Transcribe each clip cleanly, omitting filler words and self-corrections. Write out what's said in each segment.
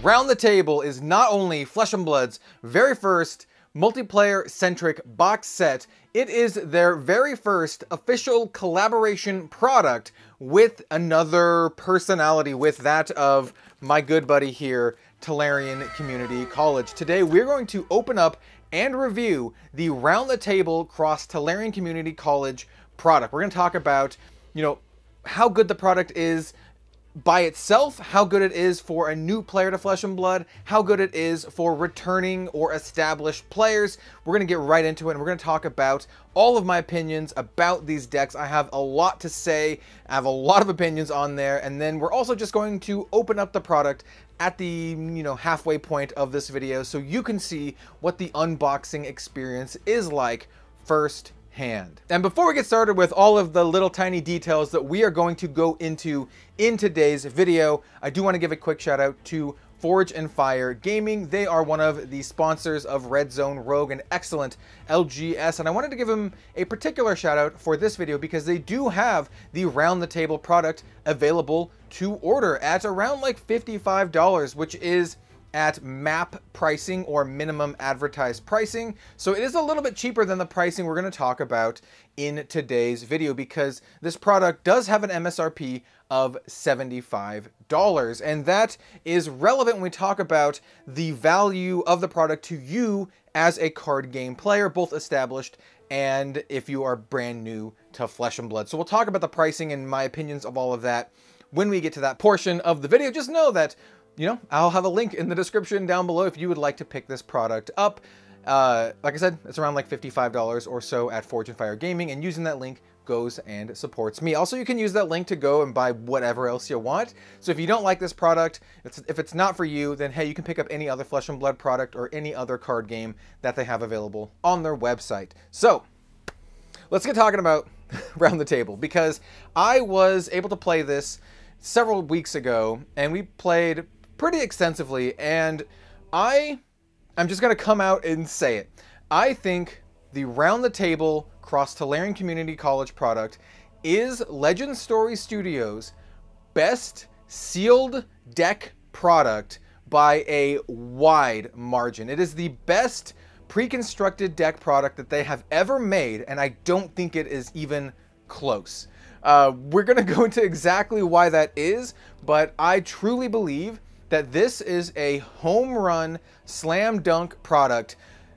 Round the Table is not only Flesh and Blood's very first multiplayer-centric box set, it is their very first official collaboration product with another personality, with that of my good buddy here, Tolarian Community College. Today we're going to open up and review the Round the Table Cross Tolarian Community College product. We're going to talk about, how good the product is by itself, how good it is for a new player to Flesh and Blood, how good it is for returning or established players. We're going to get right into it, and we're going to talk about all of my opinions about these decks. I have a lot to say, I have a lot of opinions on there, and then we're also just going to open up the product at the, halfway point of this video so you can see what the unboxing experience is like firsthand. And before we get started with all of the little tiny details that we are going to go into in today's video, I do want to give a quick shout out to Forge and Fire Gaming. They are one of the sponsors of Red Zone Rogue, an excellent LGS, and I wanted to give them a particular shout out for this video because they do have the Round the Table product available to order at around like $55, which is at MAP pricing or minimum advertised pricing. So it is a little bit cheaper than the pricing we're going to talk about in today's video because this product does have an MSRP of $75. And that is relevant when we talk about the value of the product to you as a card game player, both established and if you are brand new to Flesh and Blood. So we'll talk about the pricing and my opinions of all of that when we get to that portion of the video. Just know that I'll have a link in the description down below if you would like to pick this product up. Like I said, it's around like $55 or so at Forge and Fire Gaming, and using that link goes and supports me. Also, you can use that link to go and buy whatever else you want. So if you don't like this product, if it's not for you, then hey, you can pick up any other Flesh and Blood product or any other card game that they have available on their website. So let's get talking about Round the Table, because I was able to play this several weeks ago, and we played pretty extensively, and I'm just going to come out and say it. I think the Round the Table Cross Tolarian Community College product is Legend Story Studios' best sealed deck product by a wide margin. It is the best pre-constructed deck product that they have ever made, and I don't think it is even close. We're going to go into exactly why that is, but I truly believe that this is a home run, slam dunk product,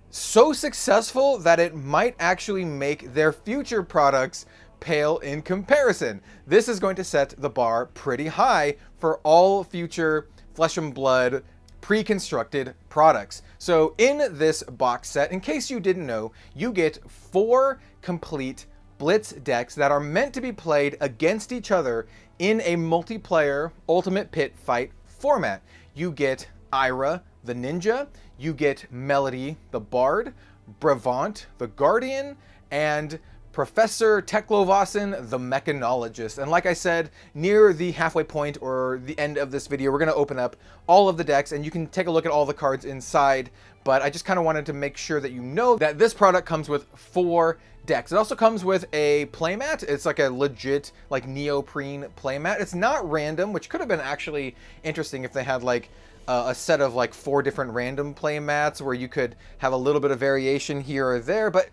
so successful that it might actually make their future products pale in comparison. This is going to set the bar pretty high for all future Flesh and Blood pre-constructed products. So in this box set, in case you didn't know, you get 4 complete Blitz decks that are meant to be played against each other in a multiplayer Ultimate Pit fight format. You get Ira, the Ninja, you get Melody, the Bard, Brevant, the Guardian, and Professor Teklovasin, the Mechanologist. And like I said, near the halfway point or the end of this video, we're going to open up all of the decks, and you can take a look at all the cards inside, but I just kind of wanted to make sure that you know that this product comes with 4 decks. It also comes with a playmat. It's like a legit like neoprene playmat. It's not random, which could have been actually interesting if they had like a set of like 4 different random playmats where you could have a little bit of variation here or there, but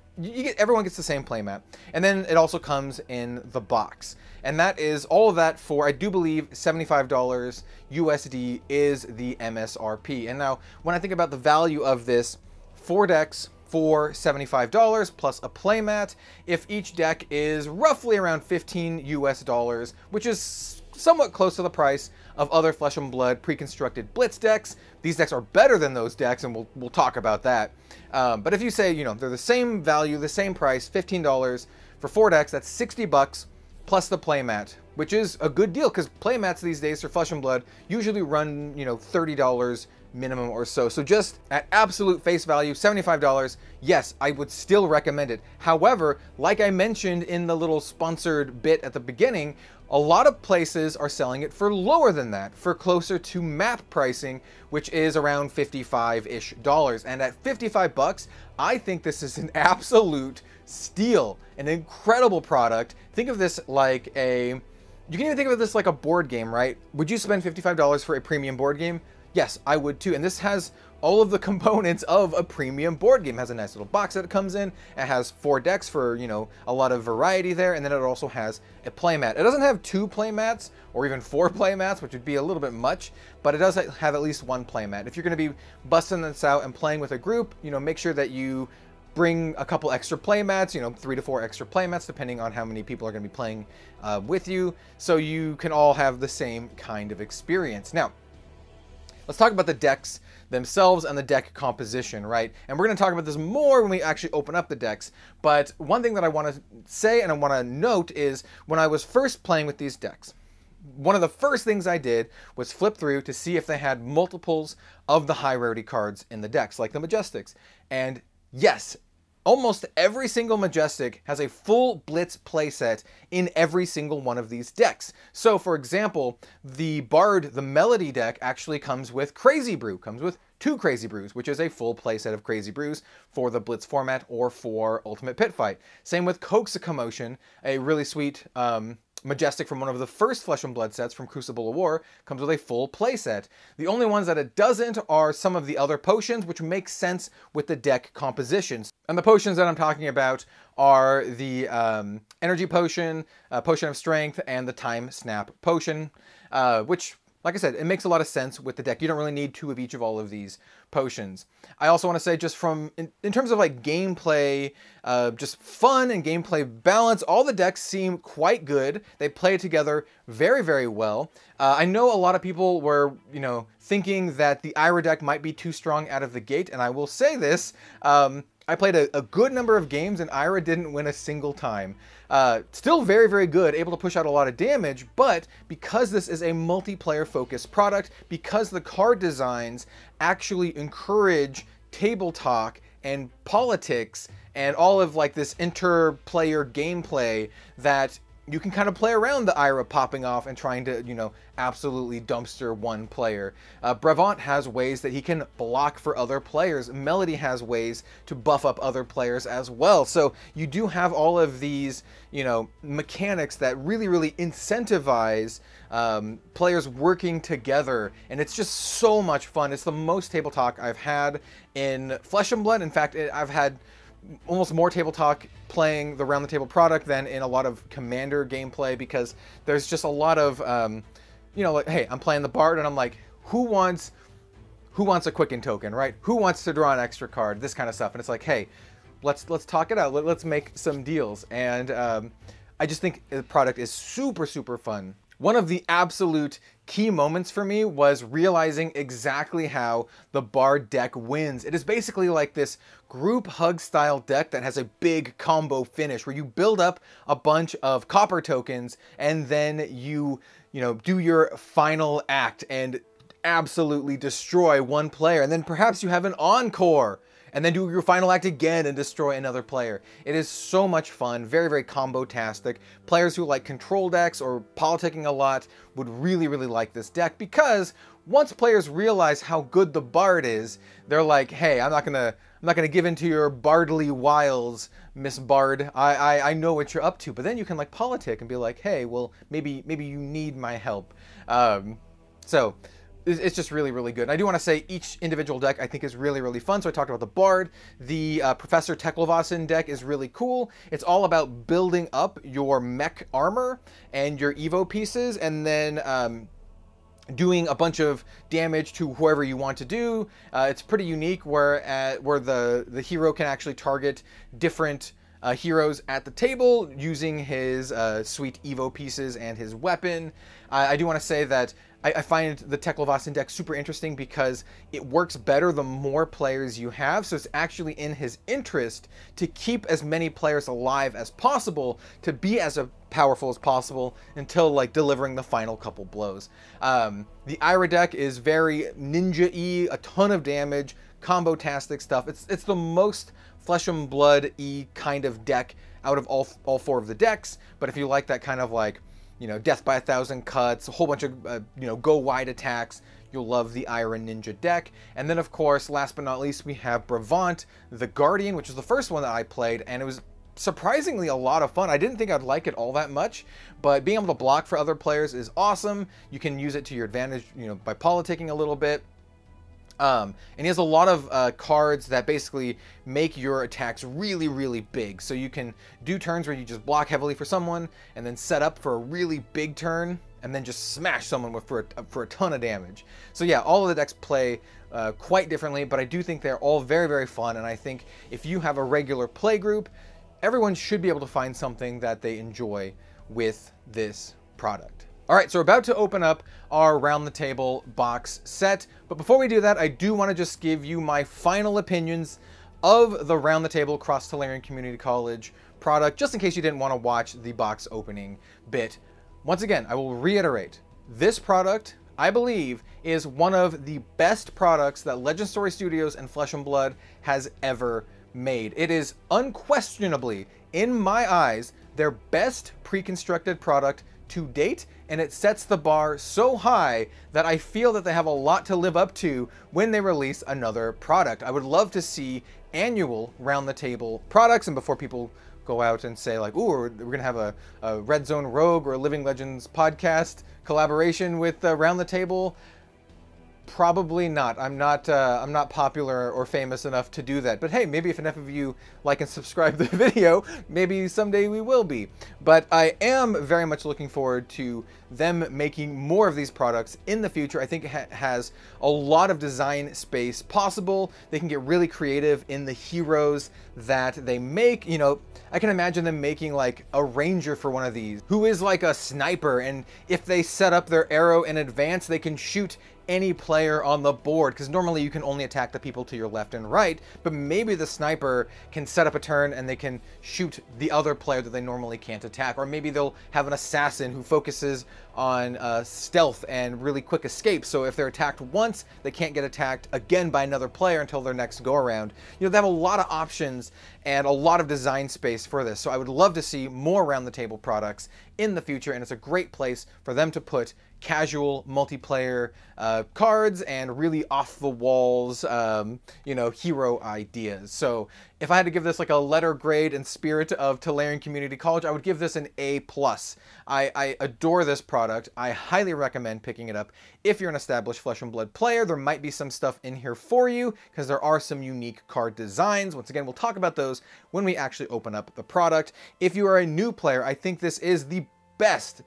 everyone gets the same playmat. And then it also comes in the box. And that is all of that for, I do believe, $75 USD is the MSRP. And now when I think about the value of this, 4 decks for $75 plus a playmat, if each deck is roughly around $15 US, which is somewhat close to the price of other Flesh and Blood pre-constructed Blitz decks. These decks are better than those decks, and we'll talk about that. But if you say, they're the same value, the same price, $15 for 4 decks, that's $60 plus the playmat, which is a good deal because playmats these days for Flesh and Blood usually run, $30 minimum or so. So just at absolute face value, $75, yes, I would still recommend it. However, like I mentioned in the little sponsored bit at the beginning, a lot of places are selling it for lower than that, for closer to MAP pricing, which is around $55-ish. And at $55, I think this is an absolute steal, an incredible product. Think of this like you can even think of this like a board game, right? Would you spend $55 for a premium board game? yes, I would too. And this has all of the components of a premium board game. It has a nice little box that it comes in. It has 4 decks for, you know, a lot of variety there. And then it also has a playmat. It doesn't have 2 playmats or even 4 playmats, which would be a little bit much, but it does have at least 1 playmat. If you're going to be busting this out and playing with a group, you know, make sure that you bring a couple extra playmats, you know, 3 to 4 extra playmats, depending on how many people are going to be playing with you, so you can all have the same kind of experience. Now, let's talk about the decks themselves and the deck composition, right? And we're going to talk about this more when we actually open up the decks. But one thing that I want to say and I want to note is when I was first playing with these decks, one of the first things I did was flip through to see if they had multiples of the high rarity cards in the decks, like the Majestics. And yes, almost every single Majestic has a full Blitz playset in every single one of these decks. So, for example, the Bard, the Melody deck, actually comes with Crazy Brew, comes with 2 Crazy Brews, which is a full playset of Crazy Brews for the Blitz format or for Ultimate Pit Fight. Same with Coax a Commotion, a really sweet Majestic from one of the first Flesh and Blood sets from Crucible of War, comes with a full playset. The only ones that it doesn't are some of the other potions, which makes sense with the deck compositions. And the potions that I'm talking about are the Energy Potion, Potion of Strength, and the Time Snap Potion, which, like I said, it makes a lot of sense with the deck. You don't really need 2 of each of all of these potions. I also want to say, just from, in terms of like gameplay, just fun and gameplay balance, all the decks seem quite good. They play together very, very well. I know a lot of people were, you know, thinking that the Ira deck might be too strong out of the gate, and I will say this, I played a good number of games and Ira didn't win a single time. Still very, very good, able to push out a lot of damage, but because this is a multiplayer focused product, because the card designs actually encourage table talk and politics and all of like this inter-player gameplay, that you can kind of play around the Ira popping off and trying to, you know, absolutely dumpster one player. Brevant has ways that he can block for other players. Melody has ways to buff up other players as well. So you do have all of these, you know, mechanics that really, really incentivize players working together. And it's just so much fun. It's the most table talk I've had in Flesh and Blood. In fact, I've had almost more table talk playing the Round the Table product than in a lot of Commander gameplay, because there's just a lot of, you know, like, hey, I'm playing the Bard and I'm like, who wants a Quicken token, right? Who wants to draw an extra card? This kind of stuff. And it's like, hey, let's talk it out. Let's make some deals. And I just think the product is super, super fun. One of the absolute key moments for me was realizing exactly how the Bard deck wins. It is basically like this group hug style deck that has a big combo finish where you build up a bunch of copper tokens and then you know, do your final act and absolutely destroy one player. And then perhaps you have an encore and then do your final act again and destroy another player. It is so much fun, very, very combo-tastic. Players who like control decks or politicking a lot would really, really like this deck, because once players realize how good the Bard is, they're like, hey, I'm not gonna give in to your bardly wiles, Miss Bard. I know what you're up to. But then you can like politic and be like, hey, well, maybe you need my help. So it's just really, really good. And I do want to say each individual deck I think is really, really fun. So I talked about the Bard. The Professor Teklevasen deck is really cool. It's all about building up your mech armor and your Evo pieces, and then doing a bunch of damage to whoever you want to do. It's pretty unique where the hero can actually target different heroes at the table using his sweet Evo pieces and his weapon. I do want to say that I find the Teklevasen deck super interesting because it works better the more players you have, so it's actually in his interest to keep as many players alive as possible to be as powerful as possible until like delivering the final couple blows. The Ira deck is very ninja-y, a ton of damage, combo-tastic stuff. It's the most Flesh and Blood-y kind of deck out of all 4 of the decks, but if you like that kind of like, you know, death by 1,000 cuts, a whole bunch of, you know, go wide attacks, you'll love the Ira Ninja deck. And then, of course, last but not least, we have Brevant, the Guardian, which is the first one that I played, and it was surprisingly a lot of fun. I didn't think I'd like it all that much, but being able to block for other players is awesome. You can use it to your advantage, you know, by politicking a little bit. And he has a lot of cards that basically make your attacks really, really big. So you can do turns where you just block heavily for someone and then set up for a really big turn and then just smash someone for a ton of damage. So yeah, all of the decks play quite differently, but I do think they're all very, very fun. And I think if you have a regular play group, everyone should be able to find something that they enjoy with this product. All right, so we're about to open up our Round the Table box set. But before we do that, I do want to just give you my final opinions of the Round the Table Cross-Tolarian Community College product, just in case you didn't want to watch the box opening bit. Once again, I will reiterate, this product, I believe, is one of the best products that Legend Story Studios and Flesh and Blood has ever made. It is unquestionably, in my eyes, their best pre-constructed product to date, and it sets the bar so high that I feel that they have a lot to live up to when they release another product. I would love to see annual Round the Table products, and before people go out and say like, ooh, we're gonna have a Red Zone Rogue or a Living Legends podcast collaboration with Round the Table, probably not. I'm not popular or famous enough to do that. But hey, maybe if enough of you like and subscribe to the video, maybe someday we will be. But I am very much looking forward to them making more of these products in the future. I think it has a lot of design space possible. They can get really creative in the heroes that they make. You know, I can imagine them making like a ranger for one of these who is like a sniper, and if they set up their arrow in advance, they can shoot any player on the board, because normally you can only attack the people to your left and right, but maybe the sniper can set up a turn and they can shoot the other player that they normally can't attack. Or maybe they'll have an assassin who focuses on stealth and really quick escape, so if they're attacked once, they can't get attacked again by another player until their next go around. You know, they have a lot of options and a lot of design space for this, so I would love to see more Round the Table products in the future, and it's a great place for them to put casual multiplayer cards and really off the walls, you know, hero ideas. So if I had to give this like a letter grade in spirit of Tolarian Community College, I would give this an A+. I adore this product. I highly recommend picking it up. If you're an established Flesh and Blood player, there might be some stuff in here for you because there are some unique card designs. Once again, we'll talk about those when we actually open up the product. If you are a new player, I think this is the best.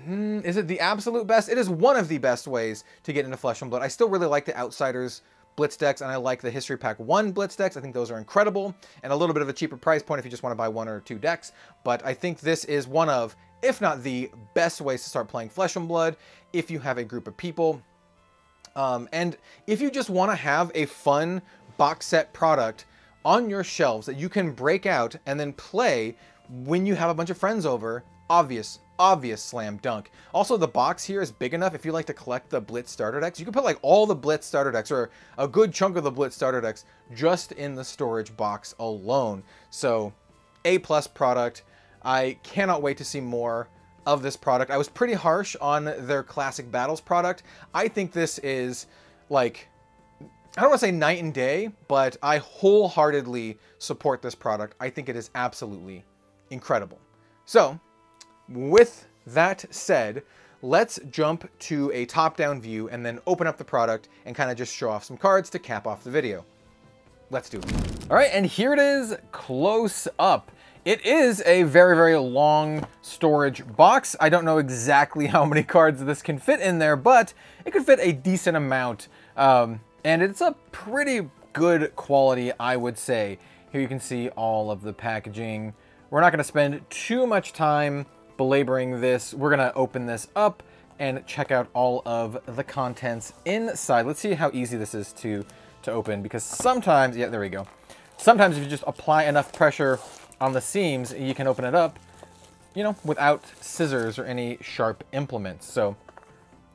Is it the absolute best? It is one of the best ways to get into Flesh and Blood. I still really like the Outsiders Blitz decks, and I like the History Pack 1 Blitz decks. I think those are incredible, and a little bit of a cheaper price point if you just want to buy one or two decks. But I think this is one of, if not the best ways to start playing Flesh and Blood if you have a group of people. And if you just want to have a fun box set product on your shelves that you can break out and then play when you have a bunch of friends over, obvious slam dunk. Also, the box here is big enough if you like to collect the Blitz starter decks. You can put like all the Blitz starter decks or a good chunk of the Blitz starter decks just in the storage box alone. So A+ product. I cannot wait to see more of this product. I was pretty harsh on their Classic Battles product. I think this is like, I don't want to say night and day, but I wholeheartedly support this product. I think it is absolutely incredible. So with that said, let's jump to a top-down view and then open up the product and kind of just show off some cards to cap off the video. Let's do it. All right, and here it is close up. It is a very, very long storage box. I don't know exactly how many cards this can fit in there, but it could fit a decent amount. And it's a pretty good quality, I would say. Here you can see all of the packaging. We're not going to spend too much time belaboring this. We're going to open this up and check out all of the contents inside. Let's see how easy this is to open, because sometimes, yeah, there we go. Sometimes if you just apply enough pressure on the seams, you can open it up, you know, without scissors or any sharp implements. So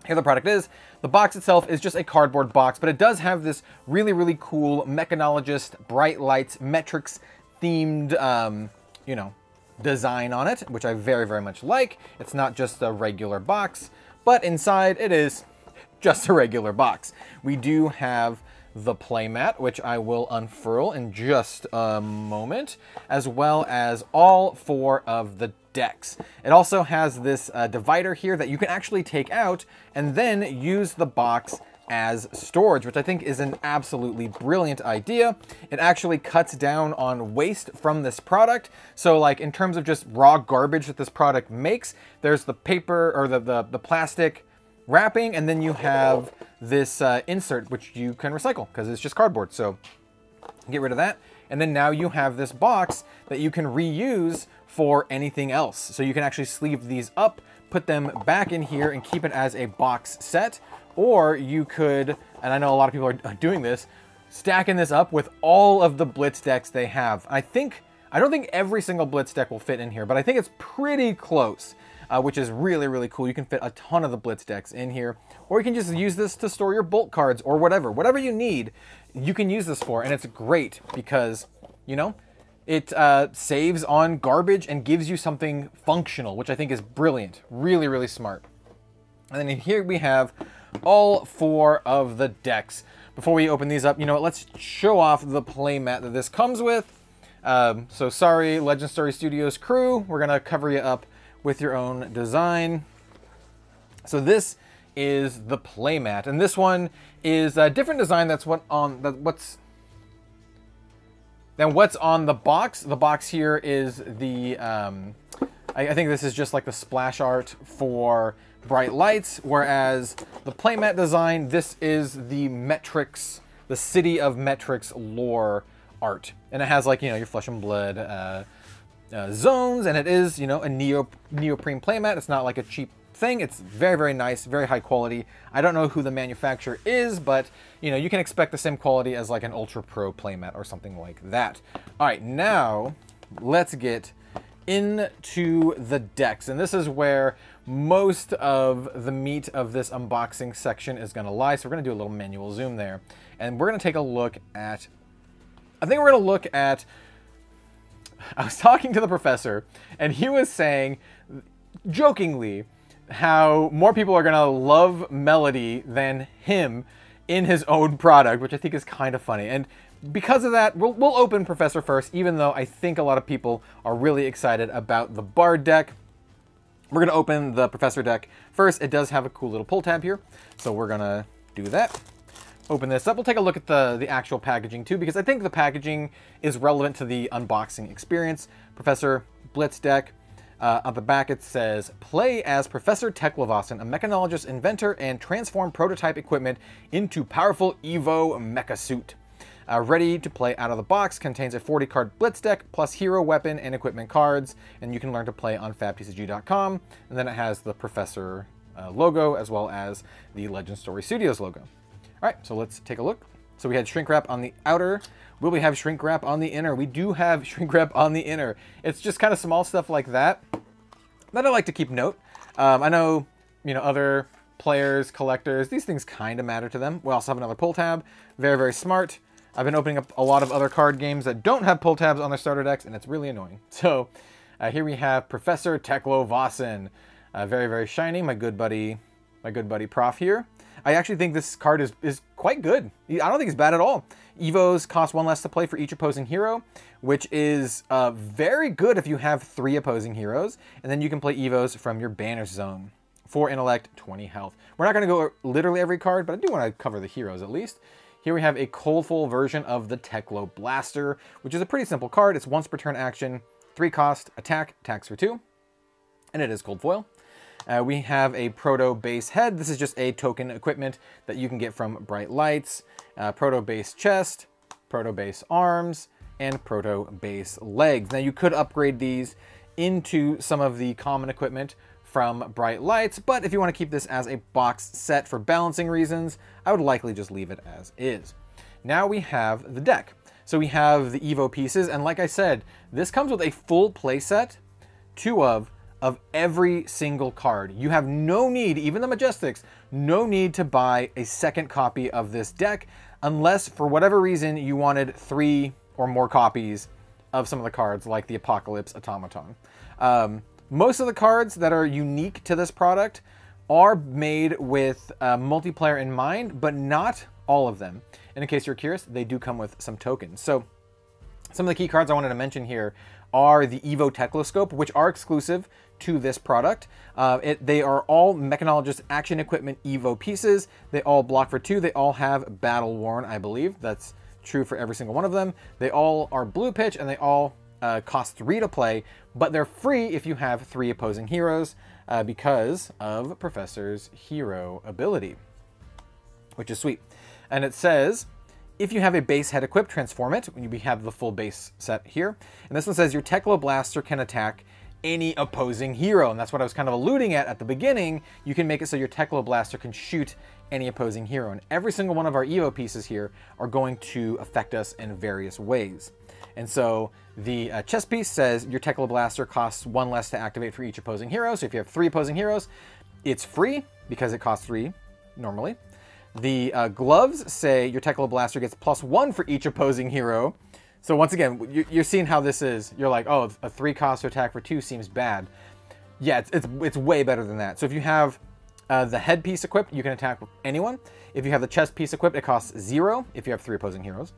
here the product is. The box itself is just a cardboard box, but it does have this really, really cool mechanologist, bright lights, metrics themed, you know, design on it, which I very, very much like. It's not just a regular box, but inside it is just a regular box. We do have the playmat, which I will unfurl in just a moment, as well as all 4 of the decks. It also has this divider here that you can actually take out and then use the box as storage, which I think is an absolutely brilliant idea. It actually cuts down on waste from this product. So like in terms of just raw garbage that this product makes, there's the paper or the plastic wrapping, and then you have this insert which you can recycle because it's just cardboard. So get rid of that. And then now you have this box that you can reuse for anything else. So you can actually sleeve these up, put them back in here and keep it as a box set. Or you could, and I know a lot of people are doing this, stacking this up with all of the Blitz decks they have. I don't think every single Blitz deck will fit in here, but I think it's pretty close, which is really, really cool. You can fit a ton of the Blitz decks in here, or you can just use this to store your bulk cards or whatever you need, you can use this for. And it's great because, you know, it saves on garbage and gives you something functional, which I think is brilliant. Really, really smart. And then here we have all 4 of the decks. Before we open these up, you know what, let's show off the playmat that this comes with. So sorry, Legend Story Studios crew, we're gonna cover you up with your own design. So this is the playmat, and this one is a different design. That's what's on the box. The box here is the, I think this is just like the splash art for bright lights, whereas the playmat design, this is the Metrix, the City of Metrix lore art. And it has like, you know, your flesh and blood zones, and it is, you know, a neoprene playmat. It's not like a cheap thing. It's very, very nice, very high quality. I don't know who the manufacturer is, but, you know, you can expect the same quality as like an Ultra Pro playmat or something like that. All right, now let's get into the decks, and this is where most of the meat of this unboxing section is going to lie. So we're going to do a little manual zoom there, and we're going to take a look at, I think we're going to look at, I was talking to the professor, and he was saying, jokingly, how more people are going to love Melody than him in his own product, which I think is kind of funny. And because of that, we'll open Professor first, even though I think a lot of people are really excited about the Bard deck. We're going to open the Professor deck first. It does have a cool little pull tab here, so we're going to do that. Open this up. We'll take a look at the actual packaging too, because I think the packaging is relevant to the unboxing experience. Professor Blitz deck. On the back it says, play as Professor Teklovasen, a mechanologist, inventor, and transform prototype equipment into powerful Evo mecha suit. Ready to play out of the box, contains a 40-card Blitz deck, plus hero, weapon, and equipment cards, and you can learn to play on FabTCG.com. And then it has the Professor logo, as well as the Legend Story Studios logo. All right, so let's take a look. So we had shrink wrap on the outer. Will we have shrink wrap on the inner? We do have shrink wrap on the inner. It's just kind of small stuff like that I like to keep note. I know, you know, other players, collectors, these things kind of matter to them. We also have another pull tab. Very, very smart. I've been opening up a lot of other card games that don't have pull tabs on their starter decks, and it's really annoying. So here we have Professor Teklovasen. Very, very shiny. My good buddy Prof here. I actually think this card is quite good. I don't think it's bad at all. Evos cost 1 less to play for each opposing hero, which is very good if you have 3 opposing heroes, and then you can play Evos from your Banish Zone. 4 intellect, 20 health. We're not going to go literally every card, but I do want to cover the heroes at least. Here we have a Coldful version of the Teklo Blaster, which is a pretty simple card. It's once per turn action, 3 cost, attack, attacks for 2, and it is cold foil. We have a Proto Base Head. This is just a token equipment that you can get from Bright Lights. Proto Base Chest, Proto Base Arms, and Proto Base Legs. Now you could upgrade these into some of the common equipment from Bright Lights, but if you want to keep this as a box set for balancing reasons, I would likely just leave it as is. Now we have the deck. So we have the Evo pieces, and like I said, this comes with a full play set, 2 of every single card. You have no need, even the Majestics, no need to buy a second copy of this deck unless for whatever reason you wanted 3 or more copies of some of the cards like the Apocalypse Automaton. Most of the cards that are unique to this product are made with multiplayer in mind, but not all of them. And in case you're curious, they do come with some tokens. So some of the key cards I wanted to mention here are the Evo Tekloscope, which are exclusive to this product. They are all Mechanologist Action Equipment Evo pieces. They all block for 2. They all have Battle Worn, I believe. That's true for every single one of them. They all are blue pitch, and they all cost 3 to play, but they're free if you have 3 opposing heroes because of Professor's hero ability, which is sweet. And it says, if you have a base head equipped, transform it. We have the full base set here. And this one says your Tekla Blaster can attack any opposing hero. And that's what I was kind of alluding at the beginning. You can make it so your Tekla Blaster can shoot any opposing hero. And every single one of our Evo pieces here are going to affect us in various ways. And so the chess piece says your Tekla Blaster costs 1 less to activate for each opposing hero. So if you have 3 opposing heroes, it's free because it costs 3 normally. The gloves say your Tekla Blaster gets +1 for each opposing hero. So once again, you're seeing how this is. You're like, oh, a 3 cost to attack for 2 seems bad. Yeah, it's way better than that. So if you have the headpiece equipped, you can attack anyone. If you have the chest piece equipped, it costs 0 if you have 3 opposing heroes.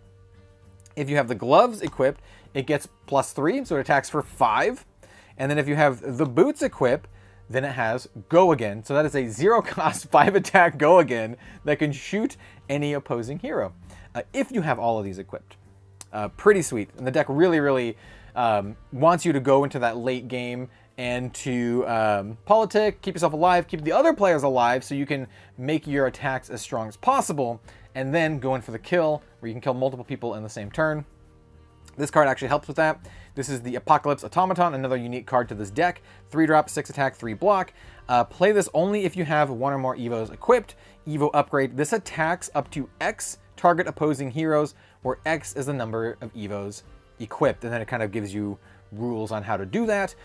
If you have the gloves equipped, it gets +3, so it attacks for 5. And then if you have the boots equipped, then it has Go Again. So that is a 0 cost 5 attack Go Again that can shoot any opposing hero. If you have all of these equipped. Pretty sweet. And the deck really, really wants you to go into that late game and to politic, keep yourself alive, keep the other players alive so you can make your attacks as strong as possible, and then go in for the kill, where you can kill multiple people in the same turn. This card actually helps with that. This is the Apocalypse Automaton, another unique card to this deck. 3 drop, 6 attack, 3 block. Play this only if you have 1 or more Evos equipped. Evo upgrade. This attacks up to X target opposing heroes, where X is the number of Evos equipped. And then it kind of gives you rules on how to do that,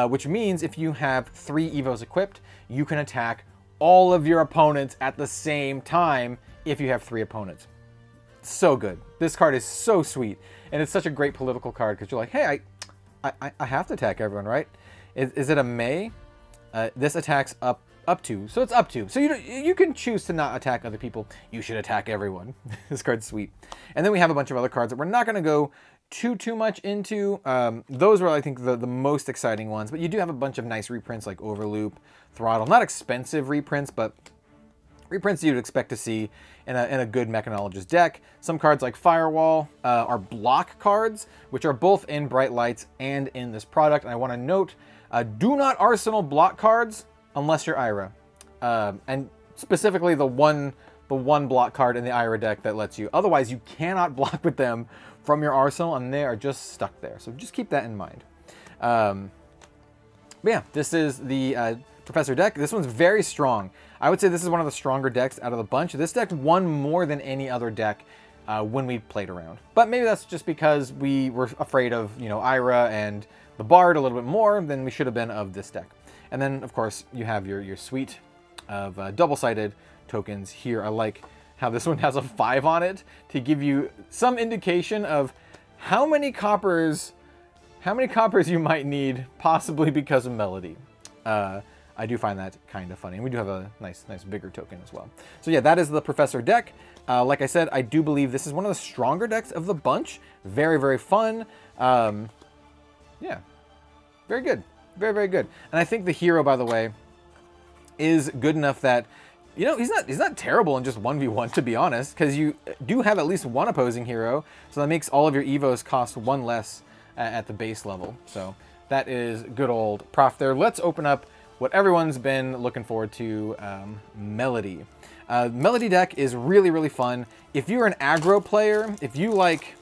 which means if you have 3 Evos equipped, you can attack all of your opponents at the same time if you have 3 opponents. So good. This card is so sweet. And it's such a great political card because you're like, hey, I have to attack everyone, right? Is it a May? This attacks up to. So it's up to. So you can choose to not attack other people. You should attack everyone. This card's sweet. And then we have a bunch of other cards that we're not going to go too much into. Those were, I think, the most exciting ones. But you do have a bunch of nice reprints like Overloop, Throttle. Not expensive reprints, but reprints you'd expect to see in a good Mechanologist deck. Some cards like Firewall are block cards, which are both in Bright Lights and in this product. And I want to note, do not Arsenal block cards unless you're Ira. And specifically the one block card in the Ira deck that lets you. Otherwise, you cannot block with them from your arsenal, and they are just stuck there. So just keep that in mind. But yeah, this is the Professor deck. This one's very strong. I would say this is one of the stronger decks out of the bunch. This deck won more than any other deck when we played around. But maybe that's just because we were afraid of, you know, Ira and the Bard a little bit more than we should have been of this deck. And then, of course, you have your suite of double-sided tokens here. I like how this one has a 5 on it to give you some indication of how many coppers you might need, possibly because of Melody. I do find that kind of funny. And we do have a nice bigger token as well. So yeah, that is the Professor deck. Like I said, I do believe this is one of the stronger decks of the bunch. Very, very fun. Yeah, very good. Very, very good. And I think the hero, by the way, is good enough that, you know, he's not terrible in just 1v1, to be honest, because you do have at least 1 opposing hero. So that makes all of your Evos cost 1 less at the base level. So that is good old Prof there. Let's open up what everyone's been looking forward to, Melody. Melody deck is really, really fun. If you're an aggro player, if you like,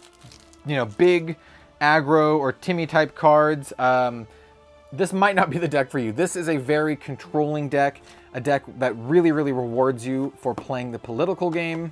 you know, big aggro or Timmy type cards, this might not be the deck for you. This is a very controlling deck, a deck that really, really rewards you for playing the political game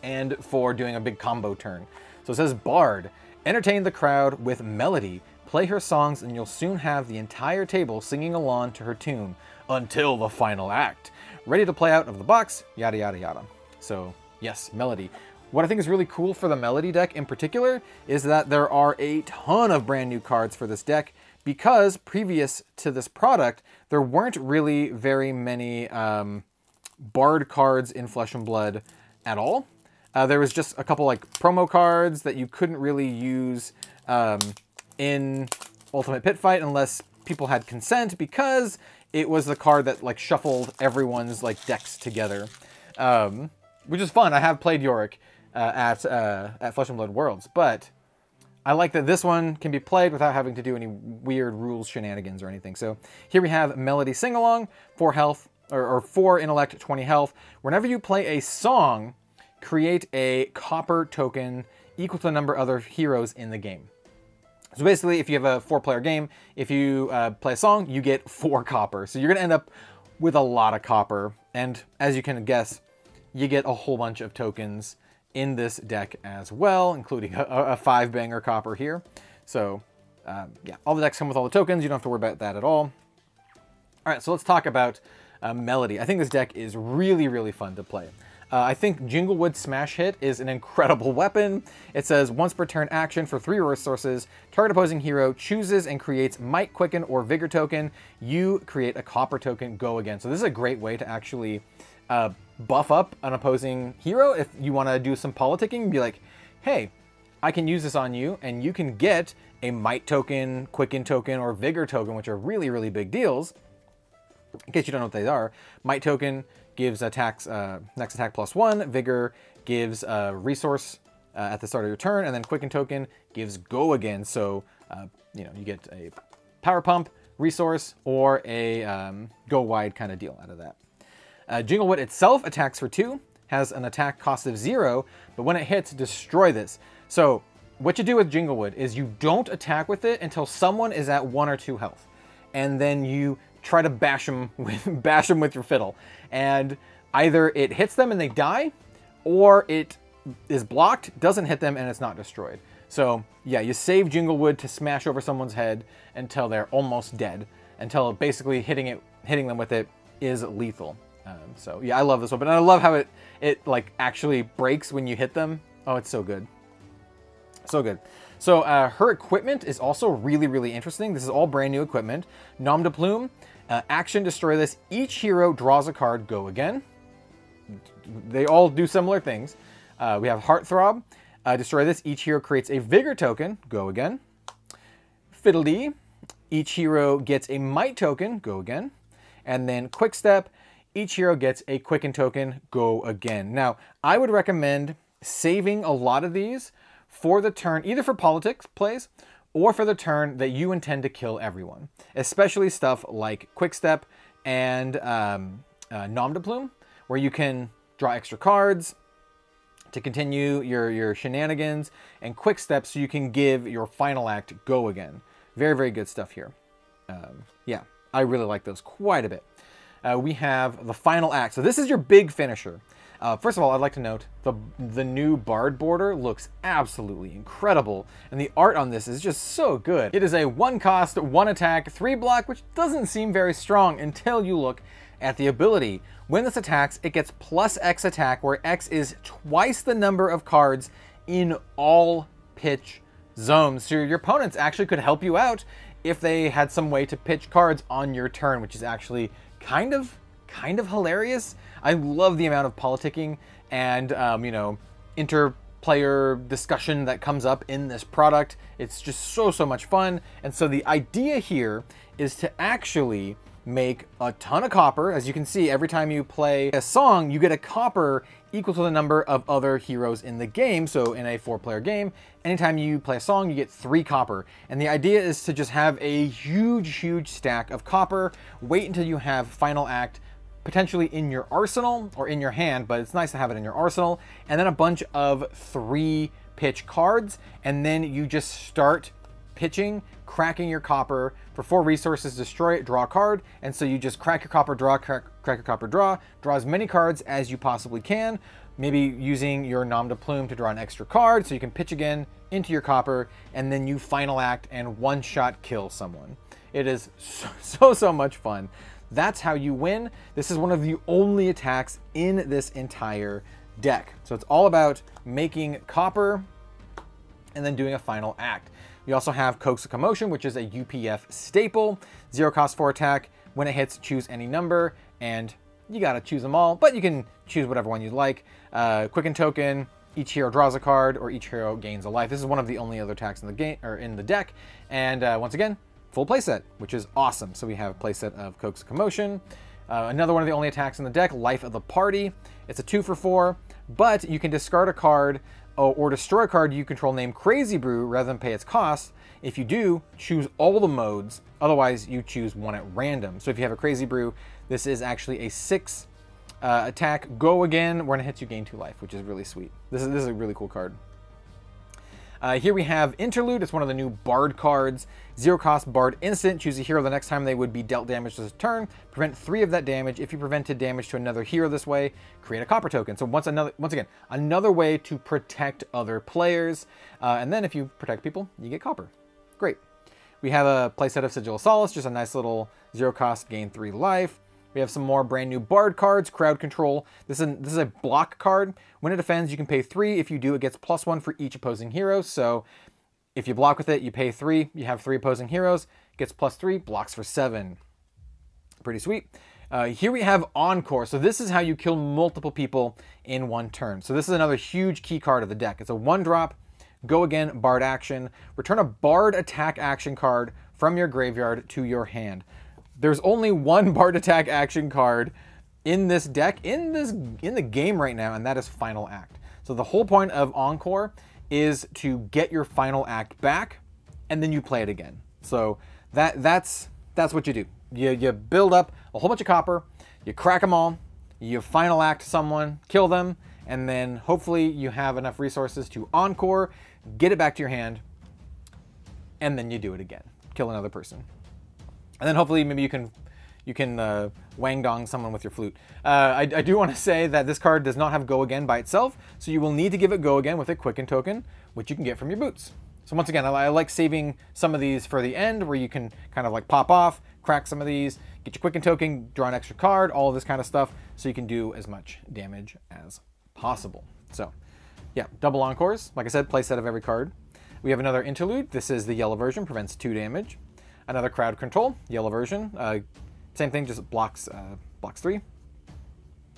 and for doing a big combo turn. So it says Bard, entertain the crowd with Melody. Play her songs and you'll soon have the entire table singing along to her tune until the final act. Ready to play out of the box, yada, yada, yada. So yes, Melody. What I think is really cool for the Melody deck in particular is that there are a ton of brand new cards for this deck, because previous to this product, there weren't really very many Bard cards in Flesh and Blood at all. There was just a couple like promo cards that you couldn't really use in Ultimate Pit Fight unless people had consent because it was the card that like shuffled everyone's like decks together, which is fun. I have played Yorick at Flesh and Blood Worlds, but I like that this one can be played without having to do any weird rules shenanigans or anything. So here we have Melody Singalong, 4 health, or 4 intellect, 20 health. Whenever you play a song, create a copper token equal to the number of other heroes in the game. So basically, if you have a 4-player game, if you play a song, you get 4 copper. So you're going to end up with a lot of copper. And as you can guess, you get a whole bunch of tokens in this deck as well, including a 5-banger copper here. So yeah, all the decks come with all the tokens. You don't have to worry about that at all. All right, so let's talk about Melody. I think this deck is really, really fun to play. I think Jinglewood Smash Hit is an incredible weapon. It says, once per turn action for 3 resources, target opposing hero chooses and creates Might, Quicken, or Vigor token. You create a copper token, go again. So this is a great way to actually buff up an opposing hero. If you want to do some politicking, be like, hey, I can use this on you, and you can get a Might token, Quicken token, or Vigor token, which are really, really big deals. In case you don't know what they are, Might token gives attacks, next attack +1, Vigor gives a resource at the start of your turn, and then Quicken token gives go again. So, you know, you get a power pump, resource, or a go wide kind of deal out of that. Jinglewood itself attacks for 2, has an attack cost of 0, but when it hits, destroy this. So what you do with Jinglewood is you don't attack with it until someone is at 1 or 2 health. And then you try to bash them with your fiddle. And either it hits them and they die, or it is blocked, doesn't hit them, and it's not destroyed. So yeah, you save Jinglewood to smash over someone's head until they're almost dead, until basically hitting them with it is lethal. So yeah, I love this weapon, and I love how it like actually breaks when you hit them. Oh, it's so good. So good. So her equipment is also really, really interesting. This is all brand new equipment. Nom de Plume, action, destroy this. Each hero draws a card, go again. They all do similar things. We have Heartthrob, destroy this. Each hero creates a Vigor token, go again. Fiddledee, each hero gets a Might token, go again. And then Quickstep, each hero gets a Quicken token, go again. Now, I would recommend saving a lot of these for the turn, either for politics plays or for the turn that you intend to kill everyone. Especially stuff like Quickstep and Nom de Plume, where you can draw extra cards to continue your shenanigans, and Quickstep so you can give your final act go again. Very, very good stuff here. Yeah, I really like those quite a bit. We have the final act. So this is your big finisher. First of all, I'd like to note the new Bard border looks absolutely incredible, and the art on this is just so good. It is a 1 cost, 1 attack, 3 block, which doesn't seem very strong until you look at the ability. When this attacks, it gets +X attack, where X is twice the number of cards in all pitch zones. So your opponents actually could help you out if they had some way to pitch cards on your turn, which is actually kind of hilarious. I love the amount of politicking and you know, interplayer discussion that comes up in this product. It's just so much fun. And so the idea here is to actually make a ton of copper. As you can see, every time you play a song, you get a copper equal to the number of other heroes in the game. So in a 4-player game, anytime you play a song, you get 3 copper. And the idea is to just have a huge stack of copper, wait until you have final act potentially in your arsenal or in your hand, but it's nice to have it in your arsenal, and then a bunch of 3 pitch cards, and then you just start pitching, cracking your copper for 4 resources, destroy it, draw a card, and so you just crack your copper, draw, crack your copper, draw as many cards as you possibly can, maybe using your Nom de Plume to draw an extra card so you can pitch again into your copper, and then you final act and one-shot kill someone. It is so much fun. That's how you win. This is one of the only attacks in this entire deck. So it's all about making copper and then doing a final act. You also have Coax a Commotion, which is a UPF staple. 0 cost 4 attack. When it hits, choose any number, and you gotta choose them all, but you can choose whatever one you'd like. Quicken token, each hero draws a card, or each hero gains a life. This is one of the only other attacks in the game, or in the deck. And once again, full playset, which is awesome. So we have a playset of Coax Commotion. Another one of the only attacks in the deck, Life of the Party. It's a 2 for 4, but you can discard a card or destroy a card you control named Crazy Brew rather than pay its cost. If you do, choose all the modes. Otherwise, you choose one at random. So if you have a Crazy Brew, this is actually a 6 attack. Go again. When it hits, you gain 2 life, which is really sweet. This is a really cool card. Here we have Interlude. It's one of the new Bard cards. 0 cost Bard instant. Choose a hero the next time they would be dealt damage this turn. Prevent 3 of that damage. If you prevented damage to another hero this way, create a copper token. So once again, another way to protect other players. And then if you protect people, you get copper. Great. We have a playset of Sigil of Solace, just a nice little 0 cost, gain 3 life. We have some more brand new Bard cards, Crowd Control. This is a block card. When it defends, you can pay 3. If you do, it gets +1 for each opposing hero. So if you block with it, you pay 3. You have 3 opposing heroes, gets +3, blocks for 7. Pretty sweet. Here we have Encore. So this is how you kill multiple people in one turn. So this is another huge key card of the deck. It's a 1-drop, go again, Bard action. Return a Bard attack action card from your graveyard to your hand. There's only one Bard attack action card in this deck, in the game right now, and that is Final Act. So the whole point of Encore is to get your Final Act back, and then you play it again. So that's what you do. You build up a whole bunch of copper, you crack them all, you Final Act someone, kill them, and then hopefully you have enough resources to Encore, get it back to your hand, and then you do it again. Kill another person. And then hopefully maybe you can wang dong someone with your flute. I do want to say that this card does not have Go Again by itself, so you will need to give it Go Again with a Quicken token, which you can get from your boots. So once again, I like saving some of these for the end, where you can kind of like pop off, crack some of these, get your Quicken token, draw an extra card, all of this kind of stuff, so you can do as much damage as possible. So yeah, double Encores. Like I said, play set of every card. We have another Interlude. This is the yellow version, prevents 2 damage. Another Crowd Control, yellow version. Same thing, just blocks 3.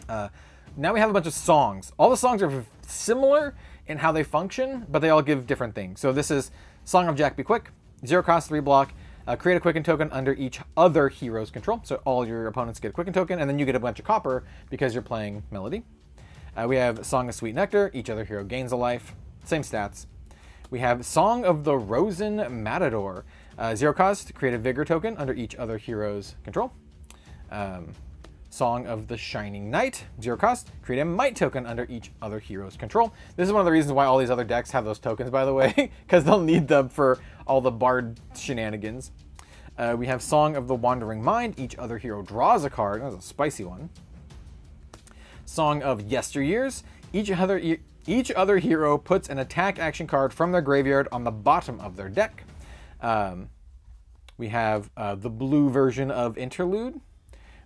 Now we have a bunch of songs. All the songs are similar in how they function, but they all give different things. So this is Song of Jack Be Quick, 0 cost, 3 block. Create a Quicken token under each other hero's control. So all your opponents get a Quicken token, and then you get a bunch of copper because you're playing Melody. We have Song of Sweet Nectar, each other hero gains a life. Same stats. We have Song of the Rosen Matador. 0 cost, create a Vigor token under each other hero's control. Song of the Shining Knight, 0 cost, create a Might token under each other hero's control. This is one of the reasons why all these other decks have those tokens, by the way, because they'll need them for all the Bard shenanigans. We have Song of the Wandering Mind, each other hero draws a card. That was a spicy one. Song of Yesteryears, each other hero puts an attack action card from their graveyard on the bottom of their deck. We have the blue version of Interlude.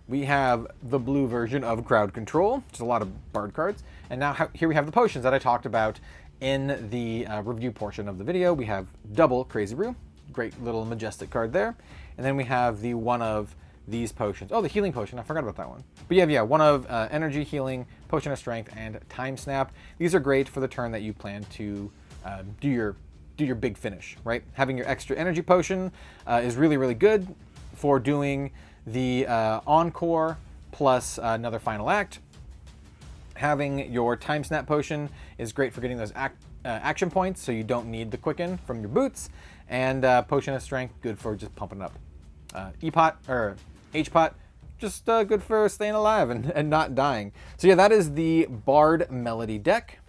We have the blue version of Crowd Control, which is a lot of Bard cards. And now here we have the potions that I talked about in the review portion of the video. We have double Crazy Brew, great little majestic card there. And then we have the one of these potions. Oh, the healing potion, I forgot about that one. But yeah, one of energy, healing, potion of strength, and time snap. These are great for the turn that you plan to do your big finish, right? Having your extra energy potion is really, really good for doing the Encore plus another Final Act. Having your Time Snap potion is great for getting those action points, so you don't need the Quicken from your boots. And Potion of Strength, good for just pumping it up. E-Pot, or H-Pot, just good for staying alive and not dying. So yeah, that is the Bard Melody deck.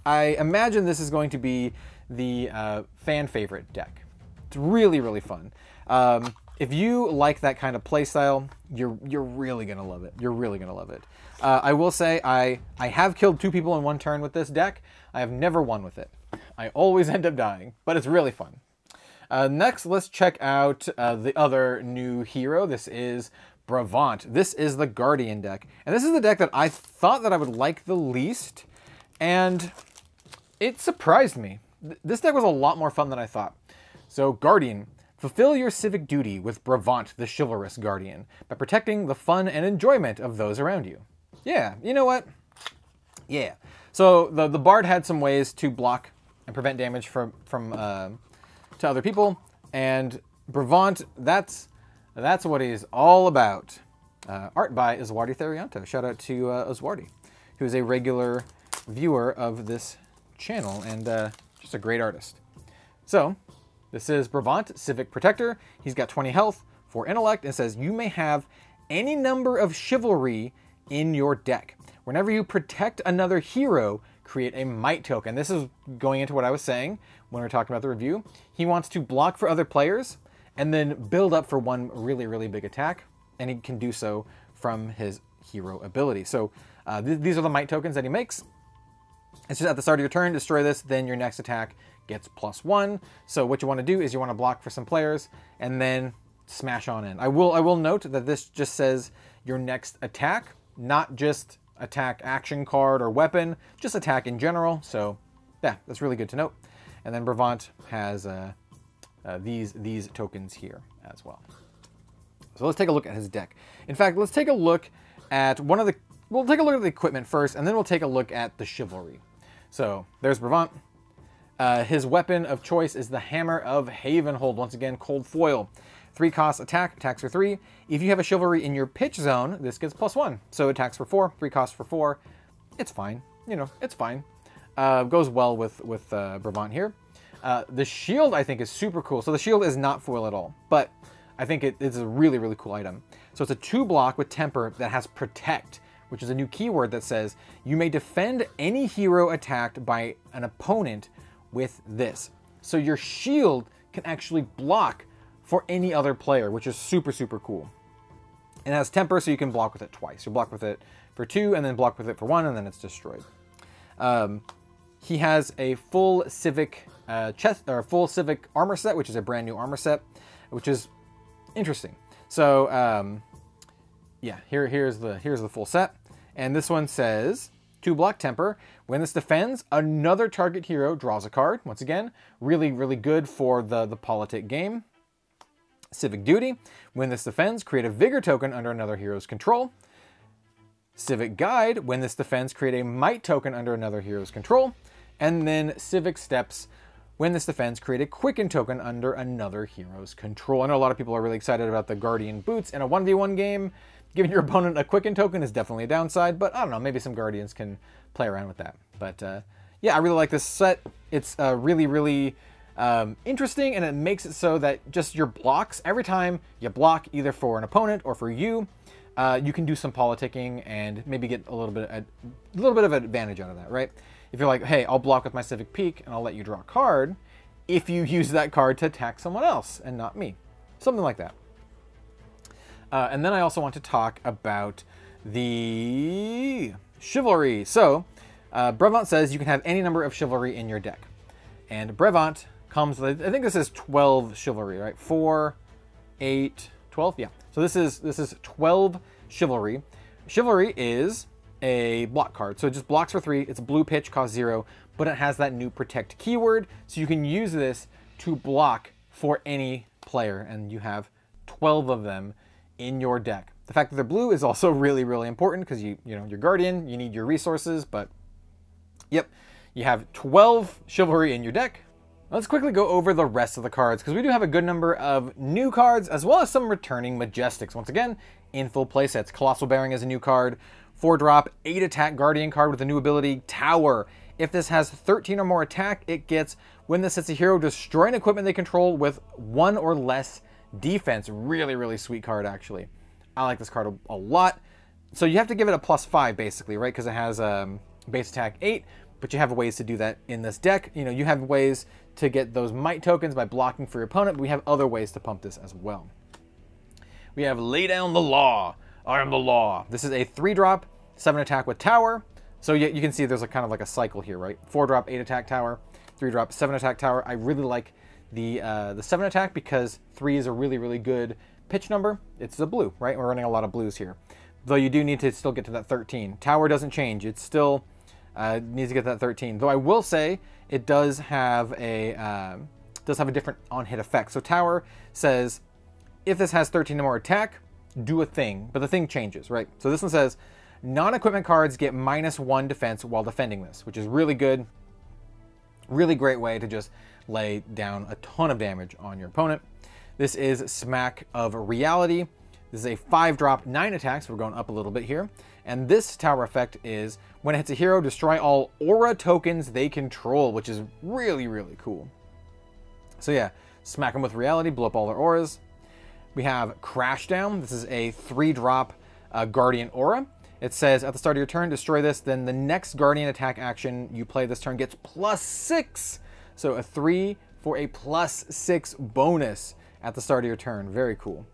I imagine this is going to be the fan favorite deck. It's really, really fun. If you like that kind of play style, you're really gonna love it. You're really gonna love it. I will say I have killed 2 people in one turn with this deck. I have never won with it. I always end up dying, but it's really fun. Next, let's check out the other new hero. This is Brevant. This is the Guardian deck, and this is the deck that I thought that I would like the least, and it surprised me. This deck was a lot more fun than I thought. So Guardian, fulfill your civic duty with Brevant, the chivalrous Guardian, by protecting the fun and enjoyment of those around you. Yeah, you know what? Yeah. So the Bard had some ways to block and prevent damage from to other people, and Brevant, that's what he's all about. Art by Oswardi Therianto. Shout out to Oswardi, who is a regular viewer of this channel and just a great artist. So, this is Brevant, Civic Protector. He's got 20 health, 4 intellect, and says you may have any number of chivalry in your deck. Whenever you protect another hero, create a might token. This is going into what I was saying when we were talking about the review. He wants to block for other players and then build up for one really, really big attack, and he can do so from his hero ability. So these are the might tokens that he makes. It's just at the start of your turn, destroy this, then your next attack gets +1. So what you want to do is you want to block for some players and then smash on in. I will note that this just says your next attack, not just attack action card or weapon, just attack in general. So yeah, that's really good to note. And then Brevant has these tokens here as well. So let's take a look at his deck. In fact, let's take a look at we'll take a look at the equipment first, and then we'll take a look at the chivalry. So there's Brevant. His weapon of choice is the Hammer of Havenhold. Once again, cold foil. 3 cost attack, attacks for 3. If you have a chivalry in your pitch zone, this gets +1. So attacks for 4, 3 costs for 4. It's fine. You know, it's fine. Goes well with Brevant here. The shield, I think, is super cool. So the shield is not foil at all, but I think it's a really, really cool item. So it's a 2-block with temper that has protect, which is a new keyword that says you may defend any hero attacked by an opponent with this. So your shield can actually block for any other player, which is super, super cool. It has temper, so you can block with it twice. You block with it for 2, and then block with it for 1, and then it's destroyed. He has a full civic full civic armor set, which is a brand new armor set, which is interesting. So yeah, here's the full set, and this one says 2-block temper. When this defends, another target hero draws a card. Once again, really, really good for the politic game. Civic duty. When this defends, create a vigor token under another hero's control. Civic guide. When this defends, create a might token under another hero's control. And then civic steps. When this defends, create a quicken token under another hero's control. I know a lot of people are really excited about the Guardian boots in a 1v1 game. Giving your opponent a quicken token is definitely a downside, but I don't know, maybe some Guardians can play around with that. But yeah, I really like this set. It's really, really interesting, and it makes it so that just your blocks, every time you block either for an opponent or for you, you can do some politicking and maybe get a little bit of advantage out of that, right? If you're like, hey, I'll block with my Civic Peak and I'll let you draw a card if you use that card to attack someone else and not me. Something like that. And then I also want to talk about the chivalry. So, Brevant says you can have any number of chivalry in your deck. And Brevant comes with, I think this is 12 chivalry, right? 4, 8, 12, yeah. So this is 12 chivalry. Chivalry is a block card. So it just blocks for 3. It's a blue pitch, costs 0, but it has that new protect keyword. So you can use this to block for any player, and you have 12 of them in your deck. The fact that they're blue is also really, really important because you know, your Guardian, you need your resources, but yep, you have 12 chivalry in your deck. Let's quickly go over the rest of the cards because we do have a good number of new cards as well as some returning Majestics. Once again, in full playsets. Colossal Bearing is a new card. 4-drop, 8-attack Guardian card with a new ability, Tower. If this has 13 or more attack, it gets, when this hits a hero, destroy an equipment they control with 1 or less defense. Really, really sweet card, actually. I like this card a lot. So you have to give it a +5, basically, right? Because it has base attack 8, but you have ways to do that in this deck. You know, you have ways to get those might tokens by blocking for your opponent, but we have other ways to pump this as well. We have Lay Down the Law. I am the law. This is a 3-drop, 7-attack with Tower. So you can see there's a kind of like a cycle here, right? 4-drop, 8-attack Tower, 3-drop, 7-attack Tower. I really like the 7-attack because 3 is a really, really good pitch number. It's a blue, right? We're running a lot of blues here. Though you do need to still get to that 13. Tower doesn't change. It still needs to get to that 13. Though I will say it does have a different on-hit effect. So Tower says, if this has 13 or more attack, do a thing. But the thing changes, right? So this one says, non-equipment cards get -1 defense while defending this, which is really good. Really great way to just lay down a ton of damage on your opponent. This is Smack of Reality. This is a 5-drop, 9 attacks. We're going up a little bit here. And this tower effect is when it hits a hero, destroy all aura tokens they control, which is really, really cool. So yeah, smack them with reality, blow up all their auras. We have Crash Down. This is a 3-drop Guardian aura. It says at the start of your turn, destroy this, then the next Guardian attack action you play this turn gets +6. So a 3 for a +6 bonus at the start of your turn. Very cool.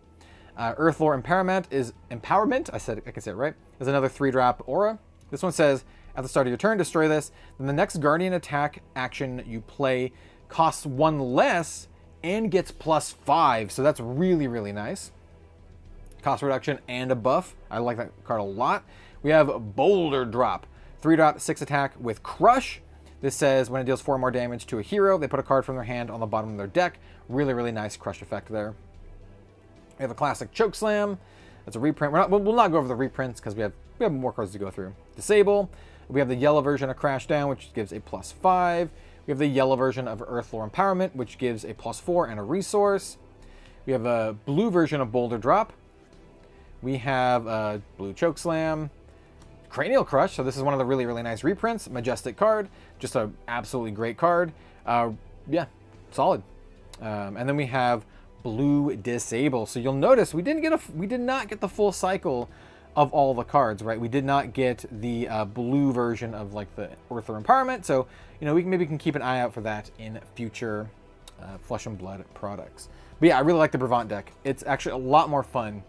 Earthlore Empowerment is Empowerment. I can say it right. There's another 3-drop aura. This one says at the start of your turn, destroy this. Then the next Guardian attack action you play costs 1 less and gets +5. So that's really, really nice. Cost reduction and a buff. I like that card a lot. We have Boulder Drop. 3-drop, 6 attack with Crush. This says when it deals 4 more damage to a hero, they put a card from their hand on the bottom of their deck. Really, really nice Crush effect there. We have a classic Chokeslam. That's a reprint. We'll not go over the reprints because we have more cards to go through. Disable. We have the yellow version of Crash Down, which gives a +5. We have the yellow version of Earthlore Empowerment, which gives a +4 and a resource. We have a blue version of Boulder Drop. We have a blue Chokeslam. Cranial Crush. So this is one of the really, really nice reprints. Majestic card. Just an absolutely great card. Yeah, solid. And then we have blue Disable. So you'll notice we did not get the full cycle of all the cards, right? We did not get the blue version of like the Earthlore Empowerment. So, you know, maybe we can keep an eye out for that in future Flesh and Blood products. But yeah, I really like the Brevant deck. It's actually a lot more fun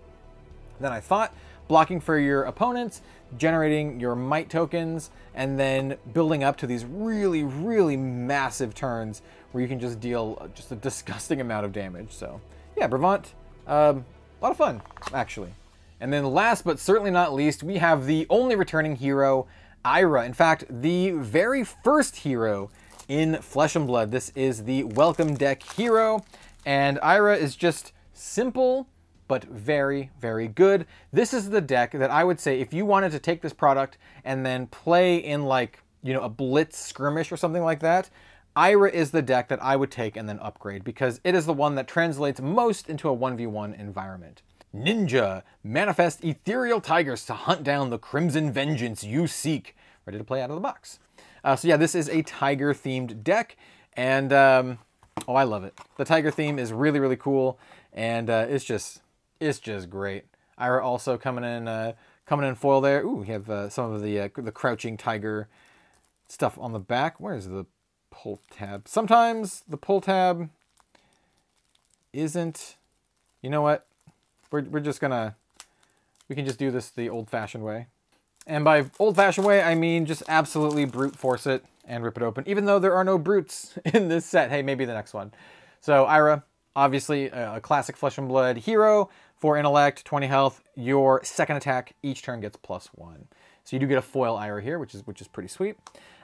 than I thought. Blocking for your opponents, generating your might tokens, and then building up to these really, really massive turns where you can just deal just a disgusting amount of damage. So yeah, Brevant, a lot of fun, actually. And then last but certainly not least, we have the only returning hero, Ira. In fact, the very first hero in Flesh and Blood. This is the Welcome Deck hero, and Ira is just simple but very, very good. This is the deck that I would say if you wanted to take this product and then play in like, you know, a blitz skirmish or something like that, Ira is the deck that I would take and then upgrade because it is the one that translates most into a 1v1 environment. Ninja, manifest ethereal tigers to hunt down the crimson vengeance you seek. Ready to play out of the box. So yeah, this is a tiger themed deck, and oh, I love it. The tiger theme is really, really cool, and it's just great. Ira also coming in foil there. Ooh, we have some of the crouching tiger stuff on the back. Where's the pull tab? Sometimes the pull tab isn't. You know what? We're just gonna. We can just do this the old-fashioned way. And by old-fashioned way, I mean just absolutely brute force it and rip it open. Even though there are no brutes in this set. Hey, maybe the next one. So Ira, obviously a classic Flesh and Blood hero. 4 intellect, 20 health. Your second attack each turn gets +1. So you do get a foil Ira here, which is pretty sweet.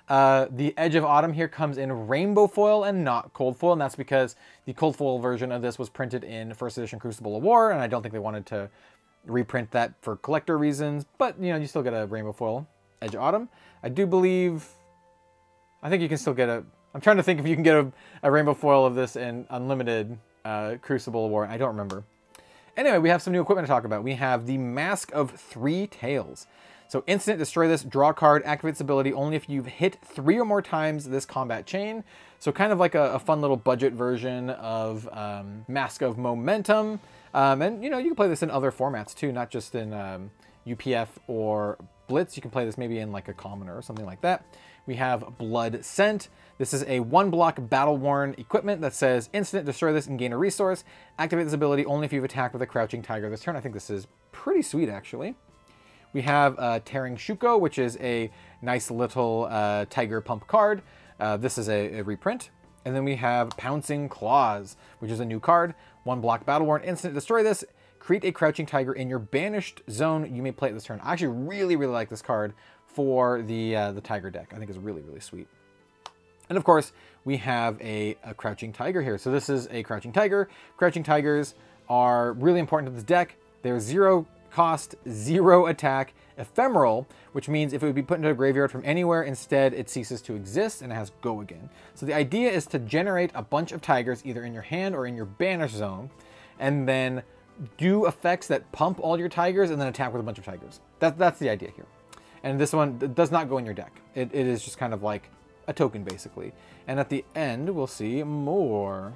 The Edge of Autumn here comes in rainbow foil and not cold foil, and that's because the cold foil version of this was printed in first edition Crucible of War, and I don't think they wanted to reprint that for collector reasons, but you know, you still get a rainbow foil Edge of Autumn. I think you can still get I'm trying to think if you can get a rainbow foil of this in unlimited Crucible of War. I don't remember. Anyway, we have some new equipment to talk about. We have the Mask of Three Tails. So instant, destroy this, draw a card, activate its ability only if you've hit 3 or more times this combat chain. So kind of like a fun little budget version of Mask of Momentum. And you know, you can play this in other formats too, not just in UPF or Blitz. You can play this maybe in like a Commoner or something like that. We have Blood Scent. This is a 1-block battle-worn equipment that says instant, destroy this and gain a resource. Activate this ability only if you've attacked with a crouching tiger this turn. I think this is pretty sweet, actually. We have Tearing Shuko, which is a nice little tiger pump card. This is a reprint. And then we have Pouncing Claws, which is a new card. 1-block battle-worn instant, destroy this. Create a crouching tiger in your banished zone. You may play it this turn. I actually really, really like this card for the tiger deck. I think it's really, really sweet. And of course, we have a crouching tiger here. So this is a crouching tiger. Crouching tigers are really important to this deck. They're 0 cost, 0 attack, ephemeral, which means if it would be put into a graveyard from anywhere, instead it ceases to exist and it has go again. So the idea is to generate a bunch of tigers either in your hand or in your banish zone. and then do effects that pump all your tigers and then attack with a bunch of tigers. That's the idea here. And this one does not go in your deck. It is just kind of like a token, basically. And at the end, we'll see more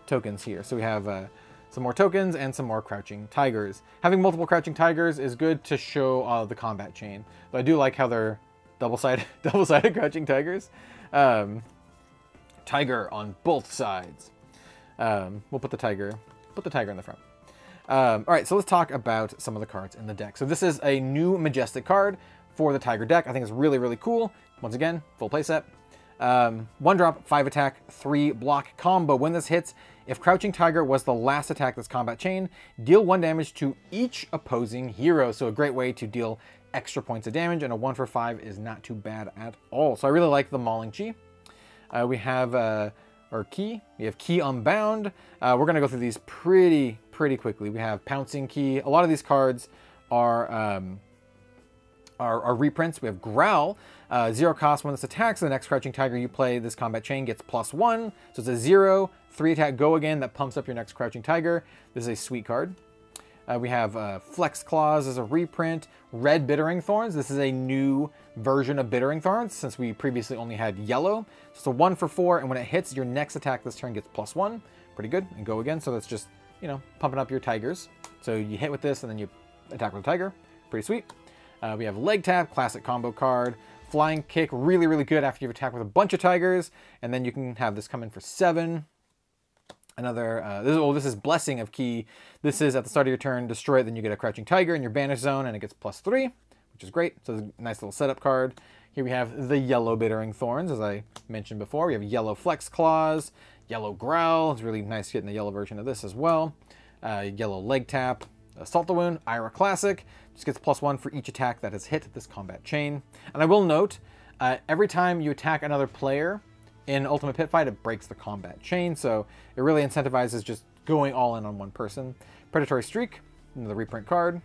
tokens here. So we have some more tokens and some more crouching tigers. Having multiple crouching tigers is good to show the combat chain. But I do like how they're double-sided crouching tigers. Tiger on both sides. We'll put the tiger in the front. All right, so let's talk about some of the cards in the deck. So this is a new Majestic card for the Tiger deck. I think it's really, really cool. Once again, full playset. 1 drop, 5 attack, 3 block combo. When this hits, if Crouching Tiger was the last attack this combat chain, deal 1 damage to each opposing hero. So a great way to deal extra points of damage, and a 1 for 5 is not too bad at all. So I really like the Mauling Chi. We have our Ki. We have Ki Unbound. We're going to go through these pretty quickly. We have Pouncing Ki. A lot of these cards are reprints. We have Growl. 0 cost. When this attacks the next Crouching Tiger you play, this combat chain gets +1. So it's a 0, 3 attack, go again. That pumps up your next Crouching Tiger. This is a sweet card. We have Flex Claws as a reprint. Red Bittering Thorns. This is a new version of Bittering Thorns since we previously only had yellow. So it's a 1 for 4, and when it hits, your next attack this turn gets +1. Pretty good. And go again. So that's just, you know, pumping up your tigers. So you hit with this, and then you attack with a tiger. Pretty sweet. We have Leg Tap, classic combo card. Flying Kick, really, really good after you've attacked with a bunch of tigers. And then you can have this come in for 7. Another, this is Blessing of Ki. This is at the start of your turn, destroy it, then you get a Crouching Tiger in your banish zone, and it gets +3, which is great. So it's a nice little setup card. Here we have the Yellow Bittering Thorns, as I mentioned before. We have Yellow Flex Claws, Yellow Growl. It's really nice getting the yellow version of this as well. Yellow Leg Tap, Assault the Wound, Ira Classic. Just gets +1 for each attack that has hit this combat chain. And I will note, every time you attack another player in Ultimate Pit Fight, it breaks the combat chain, so it really incentivizes just going all in on one person. Predatory Streak, another reprint card. All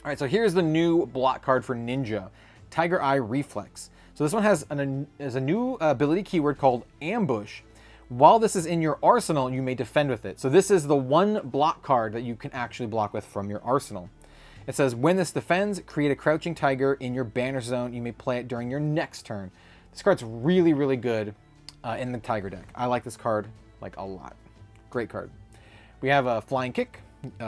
right, so here's the new block card for Ninja, Tiger Eye Reflex. So this one has a new ability keyword called Ambush. While this is in your arsenal, you may defend with it. So this is the one block card that you can actually block with from your arsenal. It says, when this defends, create a Crouching Tiger in your banner zone. You may play it during your next turn. This card's really, really good in the Tiger deck. I like this card like a lot. Great card. We have a Flying Kick,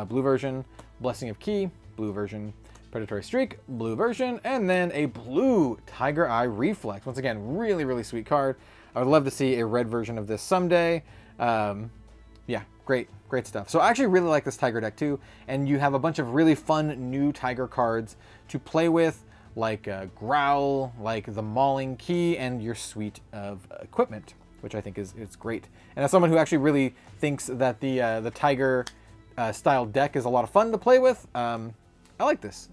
blue version, Blessing of Ki, blue version, Predatory Streak, blue version, and then a blue Tiger Eye Reflex. Once again, really, really sweet card. I would love to see a red version of this someday. Yeah, great stuff. So I actually really like this Tiger deck too, and you have a bunch of really fun new Tiger cards to play with, like Growl, like the Mauling Chi, and your suite of equipment, which I think is great. And as someone who actually really thinks that the Tiger style deck is a lot of fun to play with, I like this.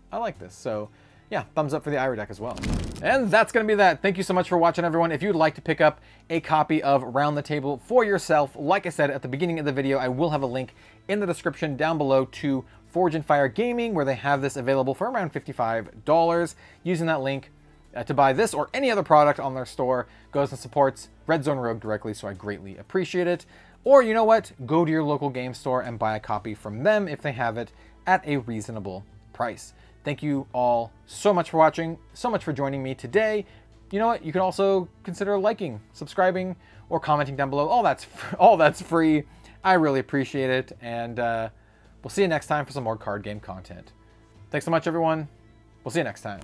So yeah, thumbs up for the Ira deck as well. And that's going to be that. Thank you so much for watching, everyone. If you'd like to pick up a copy of Round the Table for yourself, like I said at the beginning of the video, I will have a link in the description down below to Forge and Fire Gaming, where they have this available for around $55. Using that link to buy this or any other product on their store goes and supports Red Zone Rogue directly, so I greatly appreciate it. Or you know what? Go to your local game store and buy a copy from them if they have it at a reasonable price. Thank you all so much for watching, so much for joining me today. You know what? You can also consider liking, subscribing, or commenting down below. All that's free. I really appreciate it, and we'll see you next time for some more card game content. Thanks so much, everyone. We'll see you next time.